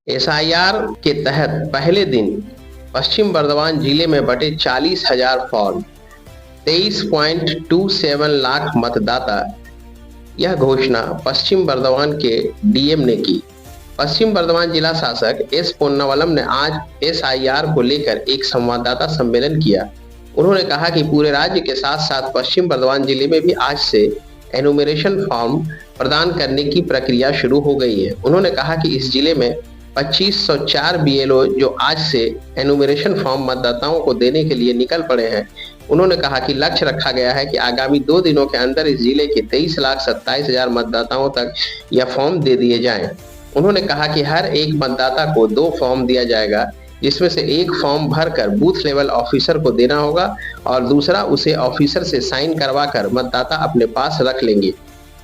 SIR के तहत पहले दिन पश्चिम बर्धमान जिले में बटे 40,000 फॉर्म, 23.27 लाख मतदाता। यह घोषणा पश्चिम बर्धमान के डीएम ने की। पश्चिम बर्धमान जिला शासक एस पोन्नावलम ने आज एसआईआर को लेकर एक संवाददाता सम्मेलन किया। उन्होंने कहा कि पूरे राज्य के साथ साथ पश्चिम बर्धमान जिले में भी आज से एनुमरेशन फॉर्म प्रदान करने की प्रक्रिया शुरू हो गई है। उन्होंने कहा कि इस जिले में 2504 बीएलओ जो आज से एनुमरेशन फॉर्म मतदाताओं को देने के लिए निकल पड़े हैं। उन्होंने कहा कि लक्ष्य रखा गया है कि आगामी 2 दिनों के अंदर इस जिले के 23,27,000 मतदाताओं तक यह फॉर्म दे दिए जाएं। उन्होंने कहा कि हर एक मतदाता को 2 फॉर्म दिया जाएगा, जिसमें से एक फॉर्म भरकर बूथ लेवल ऑफिसर को देना होगा और दूसरा उसे ऑफिसर से साइन करवाकर मतदाता अपने पास रख लेंगे।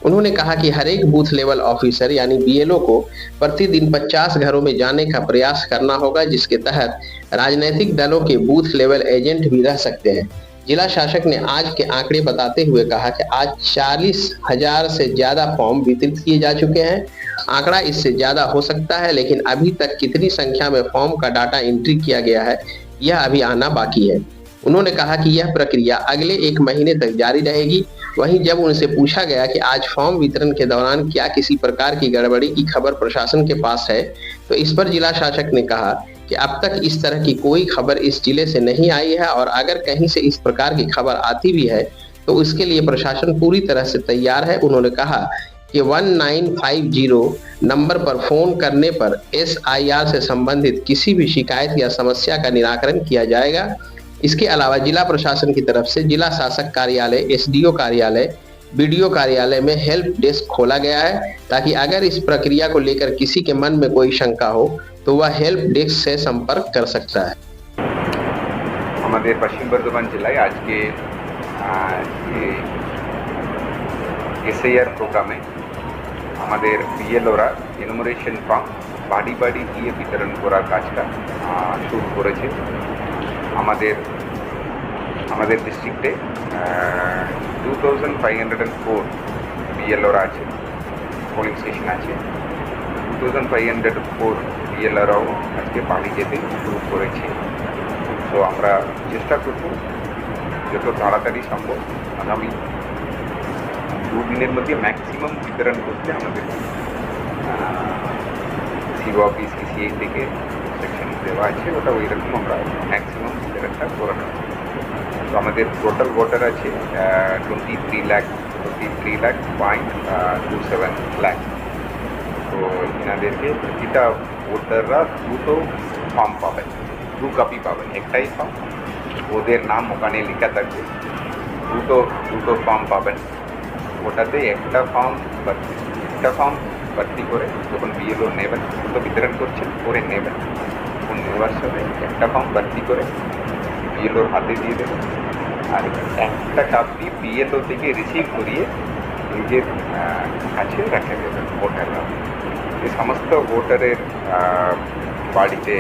उन्होंने कहा कि हर एक बूथ लेवल ऑफिसर यानी बीएलओ को प्रतिदिन 50 घरों में जाने का प्रयास करना होगा, जिसके तहत राजनीतिक दलों के बूथ लेवल एजेंट भी रह सकते हैं। जिला शासक ने आज के आंकड़े बताते हुए कहा कि आज 40,000 से ज्यादा फॉर्म वितरित किए जा चुके हैं। आंकड़ा इससे ज्यादा हो सकता है, लेकिन अभी तक कितनी संख्या में फॉर्म का डाटा एंट्री किया गया है यह अभी आना बाकी है। उन्होंने कहा कि यह प्रक्रिया अगले 1 महीने तक जारी रहेगी। वहीं जब उनसे पूछा गया कि आज फॉर्म वितरण के दौरान क्या किसी प्रकार की गड़बड़ी की खबर प्रशासन के पास है, तो इस पर जिला शासक ने कहा कि अब तक इस तरह की कोई खबर इस जिले से नहीं आई है और अगर कहीं से इस प्रकार की खबर आती भी है तो उसके लिए प्रशासन पूरी तरह से तैयार है। उन्होंने कहा कि 1950 नंबर पर फोन करने पर एसआईआर से संबंधित किसी भी शिकायत या समस्या का निराकरण किया जाएगा। इसके अलावा जिला प्रशासन की तरफ से जिला शासक कार्यालय, एसडीओ कार्यालय, बीडीओ कार्यालय में हेल्प डेस्क खोला गया है, ताकि अगर इस प्रक्रिया को लेकर किसी के मन में कोई शंका हो तो वह हेल्प डेस्क से संपर्क कर सकता है। हमारे पश्चिम बर्धमान जिले आज के एसआईआर प्रोग्रामे हमारे बीएलओरा एनुमरेशन फॉर्म बाड़ी बाड़ी दिए वितरण करार काजटा शुरू करेছে। हमारे डिस्ट्रिक्टे 2504 बीएलओरा आछे, पोलिंग स्टेशन आछे। 2504 बीएलओराও আজকে বাড়ি যেতে শুরু করেছে। তো আমরা চেষ্টা করব যত তাড়াতাড়ি সম্ভব আগামী 2 দিনের মধ্যে ম্যাক্সিমাম বিতরণ করতে আমাদের সিও অফিস সিসিআই থেকে সেকশন দেওয়া আছে, ওটা ওই রকম আমরা ম্যাক্সিমাম বিতরণটা করে নেব। তো আমাদের টোটাল ভোটার আছে 23,27 লাখ। তো এনাদেরকে প্রতিটা ভোটাররা 2 ফর্ম পাবেন, 2 কপি পাবেন, একটাই ফর্ম, ওদের নাম ওখানে লেখা থাকবে। 2 ফর্ম পাবেন, ওটাতে একটা ফর্ম ভর্তি করে যখন বিএলও নেবেন, দুটো বিতরণ করছেন করে নেবেন, নেওয়ার সময় একটা ফর্ম ভর্তি করে বিএলওর হাতে দিয়ে দেবেন আর একটা কপি বিএলও থেকে রিসিভ করিয়ে নিজের কাছে রেখে দেবেন ভোটাররা। এই সমস্ত ভোটারের বাড়িতে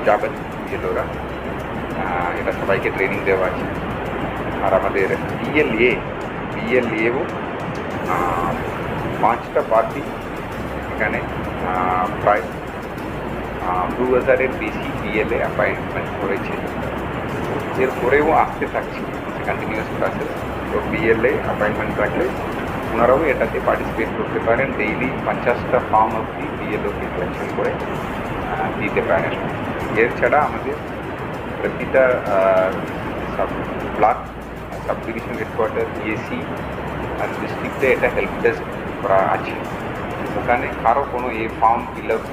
যাবেন বিএলওরা, এটা সবাইকে ট্রেনিং দেওয়া আছে। আর আমাদের বিএলএও 5টা পার্টি এখানে প্রায় 2000-এর বেশি বিএলএ অ্যাপয়েন্টমেন্ট করেছে। এরপরেও আসতে থাকছে কন্টিনিউয়াস প্রসেস। তো বিএলএ অ্যাপয়েন্টমেন্ট রাখলে ওনারাও এটাতে পার্টিসিপেট করতে পারেন। ডেইলি 50টা ফর্ম অবধি বিএলওকে কালেকশন করে দিতে পারেন। এছাড়া আমাদের প্রতিটা block sub division headquarter EAC আর ডিস্ট্রিক্টে এটা হেল্প ডেস্ক করা আছে। ওখানে কারো কোনো এই ফর্ম ফিল আপ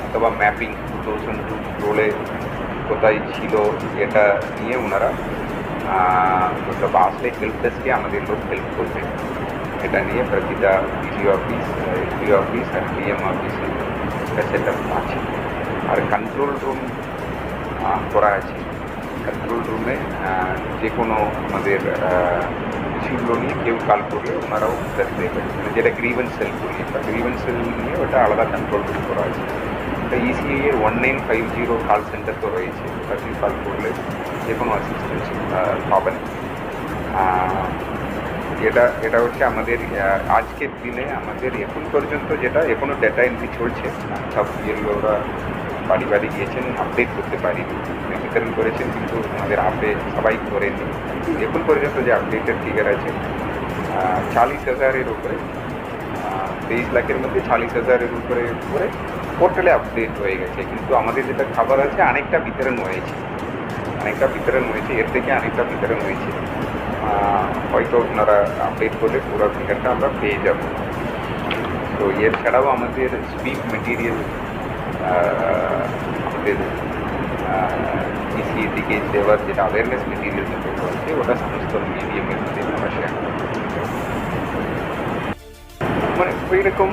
অথবা ম্যাপিং 2002 রোলে কোথায় ছিল এটা নিয়ে ওনারা মতলব আসলে হেল্প ডেস্কে আমাদের লোক হেল্প করবে। এটা নিয়ে প্রতিটা ডিডি অফিস, এসপি অফিস আর ডিএম অফিসে এটা সেট আপ আছে। আর কন্ট্রোল রুম করা আছে। কন্ট্রোল রুমে যে কোনো আমাদের ইস্যুগুলো নিয়ে কেউ কল করলে ওনারাও উত্তর দেবেন, যেটা গ্রিভেন্স সেল করি, গ্রিভেন্স সেল নিয়ে ওটা আলাদা কন্ট্রোল রুম করা আছে। তো ইসিআইয়ের 1950 কল সেন্টার তো রয়েছে, ওটাতে কল করলে যে কোনো অ্যাসিস্ট্যান্স পাবেন। এটা এটা হচ্ছে আমাদের আজকের দিনে আমাদের এখন পর্যন্ত যেটা এখনো ডেটা এন্ট্রি চলছে। সব বিএলওরা বাড়ি বাড়ি গিয়েছেন, আপডেট করতে পারিনি, বিতরণ করেছেন কিন্তু আমাদের আপডেট সবাই করেনি। এখন পর্যন্ত যে আপডেটের ফিগার আছে 40,000-এর উপরে, 23 লাখের মধ্যে 40,000-এর উপরে পোর্টালে আপডেট হয়ে গেছে। কিন্তু আমাদের যেটা খাবার আছে অনেকটা বিতরণ হয়েছে, এর থেকে অনেকটা বিতরণ হয়েছে। হয়তো আপনারা আপডেট করলে পুরো ফিগারটা আমরা পেয়ে যাব। তো এর ছাড়াও আমাদের স্পিড মেটেরিয়াল, আমাদের ইসি দিকে দেওয়ার যেটা অ্যাওয়ারনেস মেটেরিয়াল যেটা হচ্ছে ওটা সমস্ত মিডিয়ামের মধ্যে আমরা শেয়ার করব। মানে ওইরকম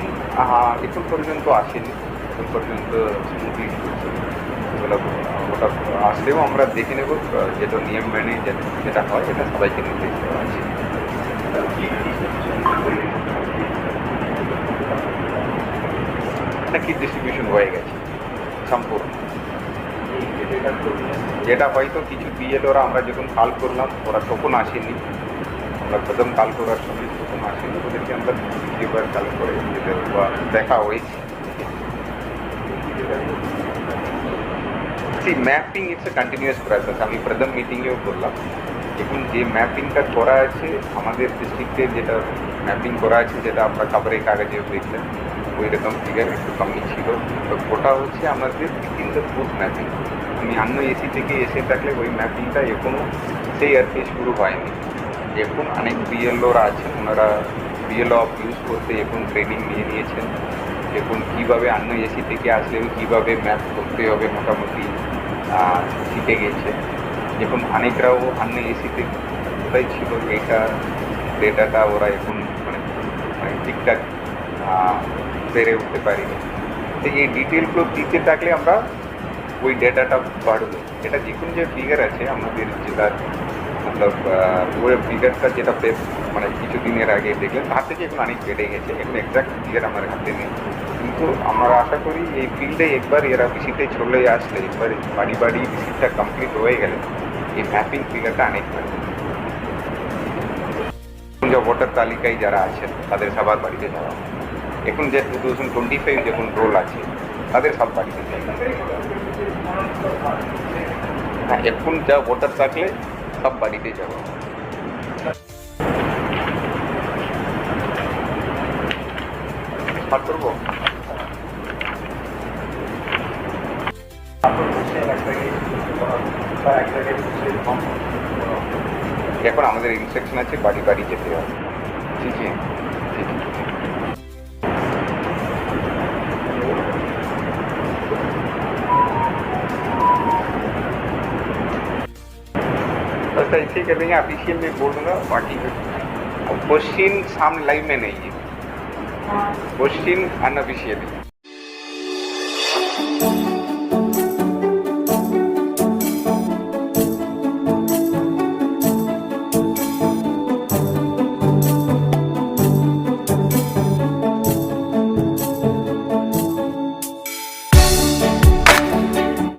এখন পর্যন্ত আসেনি, এখন পর্যন্ত স্মুথলি ওটা আসলেও আমরা দেখে নেব, যেটা নিয়ম মেনে যেটা হয় এটা সবাইকে নির্দেশ দেওয়া আছে। একটা কি ডিস্ট্রিবিউশন হয়ে গেছে সম্পূর্ণ, যেটা হয়তো কিছু বিএলওরা আমরা যখন কাল করলাম ওরা তখন আসেনি, আমরা প্রথম কাল করার সময় তখন আসেনি, ওদেরকে আমরা দ্বিতীয়বার কাল করে দেখা হয়েছে। Mapping it's a continuous process, আমি প্রথম মিটিংয়েও করলাম। এখন যে ম্যাপিংটা করা আছে আমাদের ডিস্ট্রিক্টের, যেটা ম্যাপিং করা আছে যেটা আমরা খবরের কাগজেও দেখলেন, ওই রকম ফিগার একটু কমই ছিল। তো ওটা হচ্ছে আমাদের উইথিন দ্য বুথ ম্যাপিং। আমি অন্য এসি থেকে এসে থাকলে ওই ম্যাপিংটা এখনও সেই আর কি শুরু হয়নি। এখন অনেক বিএলওরা আছেন, ওনারা বিএলও অফ ইউজ করতে এখন ট্রেনিং নিয়ে নিয়েছেন। এখন কীভাবে অন্য এসি থেকে আসলেও কীভাবে ম্যাপ করতে হবে মোটামুটি শিখে গেছে। এখন অনেকরাও অন্য এসিতে কোথায় ছিল ডেটাটা ওরা এখন মানে ঠিকঠাক বেড়ে উঠতে পারিনি। তো এই ডিটেলগুলো দিতে থাকলে আমরা ওই ডেটাটা বাড়বে। এটা দেখুন যে ফিগার আছে আমাদের জেলার, মতলব ওই ফিগারটা যেটা মানে কিছুদিনের আগে দেখলেন তার থেকে এখন অনেক বেড়ে গেছে। এখন এক্সাক্ট ফিগার আমার হাতে নেই, কিন্তু আমরা আশা করি এই ফিল্ডে একবার এরা ভিসিটে চলে আসলে, একবার বাড়ি বাড়ি ভিসিটটা কমপ্লিট হয়ে গেলে এই ম্যাপিং ফিগারটা অনেক বাড়বে। যে ভোটার তালিকায় যারা আছেন তাদের সবার বাড়িতে যাওয়া, এখন যে 2025 যখন রোল আছে তাদের সব বাড়িতে যাওয়া। হ্যাঁ, এখন যা ভোটার থাকলে সব বাড়িতে যাওয়া। স্টার্ট করবো। এখন আমাদের ইনস্ট্রাকশন আছে বাড়ি বাড়ি যেতে হবে। ঠিক আছে, बस ऐसे ही कर देंगे। ऑफिशियल में बोल दूंगा, बाकी क्वेश्चन सामने लाइव में नहीं है, क्वेश्चन अनऑफिशियल है।